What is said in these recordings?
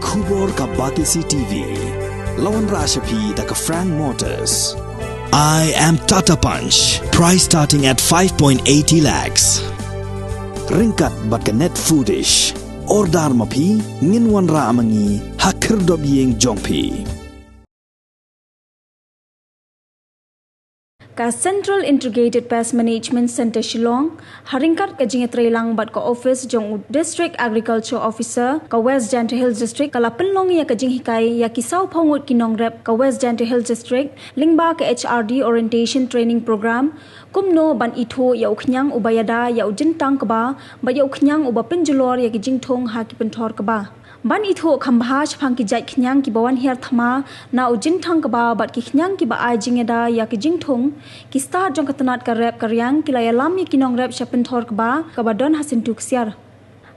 Kubor ka Batisi TV. Lawan Rashapi da ka Frank Motors. I am Tata Punch. Price starting at 5.80 lakhs. Ringkat bat ka net foodish. Ordar mapi nginwan ra amangi hakir dob yeng jongpi. Ka Central Integrated Pest Management Center Shillong, haringkat ka jingetrelang bat ka office jong District Agriculture Officer ka West Jyntang Hills District kala penlong ya ka jing Hikai ya kisaw pongut ki Nongrep ka West Jyntang Hills District lingba ka HRD Orientation Training Program kumno ban Ithuh ya Khñiang ubayada ya Jyntang ka ba ya Khñiang uba penjulor ya ki Jyntang ha ki penthor ka ba. Ban Ithuh khambha chphang ki jai Khñiang ki bawan her thama na Jyntang ka ba bat ki Khñiang ki ba ai jingeda ya ki Jyntang ki start jong katanat ka rep karyang ki layalam ki Nongrep shapen thor ka ba don hasin tuksiar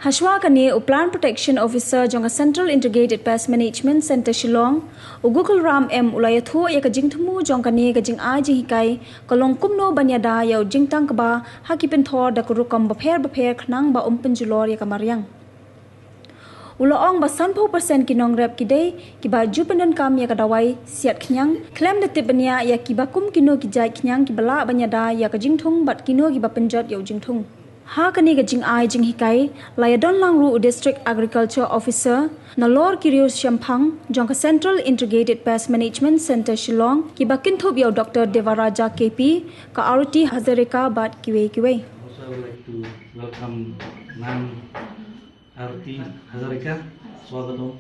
Hashwa kani Plan Protection Officer jong Central Integrated Pest Management Center Shillong Google Ram M ulayathu ya ka Jynthamu jong kani ka jing ai jing Hikai kalong kumno banyada ya Jyntang ka ba ha ki pen thor da kurukam ba pher Khñiang ba penjulor ya ka maryang Ulaong ba 100% ki Nongrep ki day ki ba jupendan kam ya kadawai siat Khñiang claim de tibanya ya ki ba kum kino ki jai Khñiang ki bala banyada ya ka Jyntang bat kino ki ba penjot ya Jyntang ha kani ga jing ai jing Hikai layadon langru District Agriculture Officer nalor kirius shampang jong ka Central Integrated Pest Management Center Shillong ki ba kinthop ya Dr. Devaraja KP ka RT Hazarika bat kiwe Also I would like to welcome Ma'am RT Hazarika, Swagato.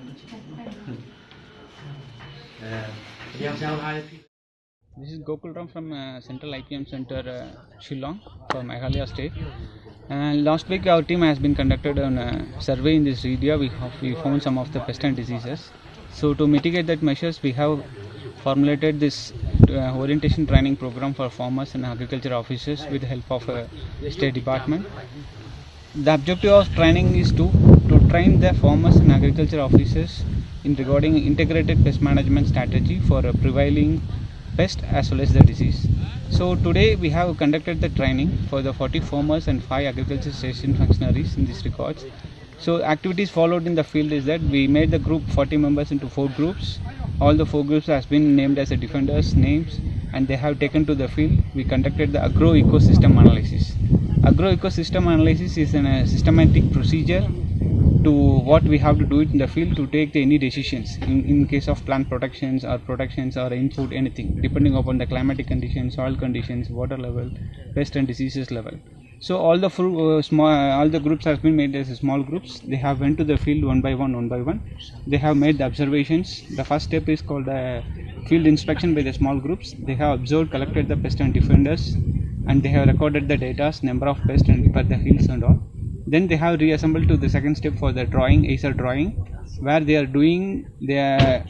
This is Gokul Ram from Central IPM Center Shillong for Meghalaya State. Last week our team has been conducted on a survey in this area. We found some of the pest and diseases. So to mitigate that measures, we have formulated this orientation training program for farmers and agriculture officers with the help of a state department. The objective of training is to train the farmers and agriculture officers in regarding integrated pest management strategy for prevailing pest as well as the disease. So today we have conducted the training for the 40 farmers and 5 agriculture station functionaries in these records. So activities followed in the field is that we made the group 40 members into 4 groups. All the 4 groups has been named as a defenders names and they have taken to the field. We conducted the agro-ecosystem analysis. Agro-ecosystem analysis is a systematic procedure to what we have to do it in the field to take any decisions in case of plant protections or input anything depending upon the climatic conditions, soil conditions, water level, pest and diseases level. So all the groups have been made as small groups. They have went to the field one by one. They have made the observations. The first step is called the field inspection by the small groups. They have observed, collected the pest and defenders, and they have recorded the data, number of pests and per the hills and all. Then they have reassembled to the second step for the drawing, ASR drawing, where they are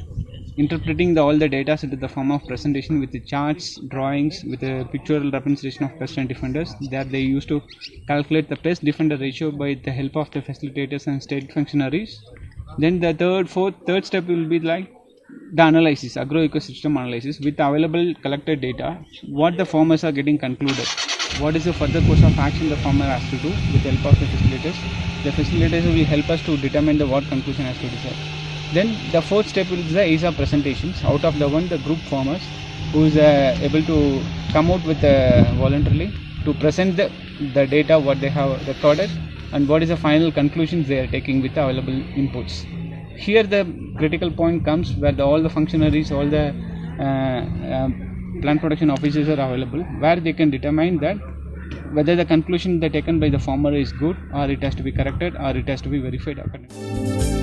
interpreting all the data into the form of presentation with the charts, drawings, with a pictorial representation of pests and defenders. There they used to calculate the pest defender ratio by the help of the facilitators and state functionaries. Then the third step will be like the analysis, agro-ecosystem analysis with available collected data, what the farmers are getting concluded. What is the further course of action the farmer has to do with the help of the facilitators. The facilitators will help us to determine what conclusion has to decide. Then the fourth step is the ASA presentations. Out of the group farmers who is able to come out with voluntarily to present the data what they have recorded and what is the final conclusions they are taking with the available inputs. Here the critical point comes where all the functionaries, all the plant protection officers are available, where they can determine that whether the conclusion taken by the farmer is good or it has to be corrected or it has to be verified accordingly.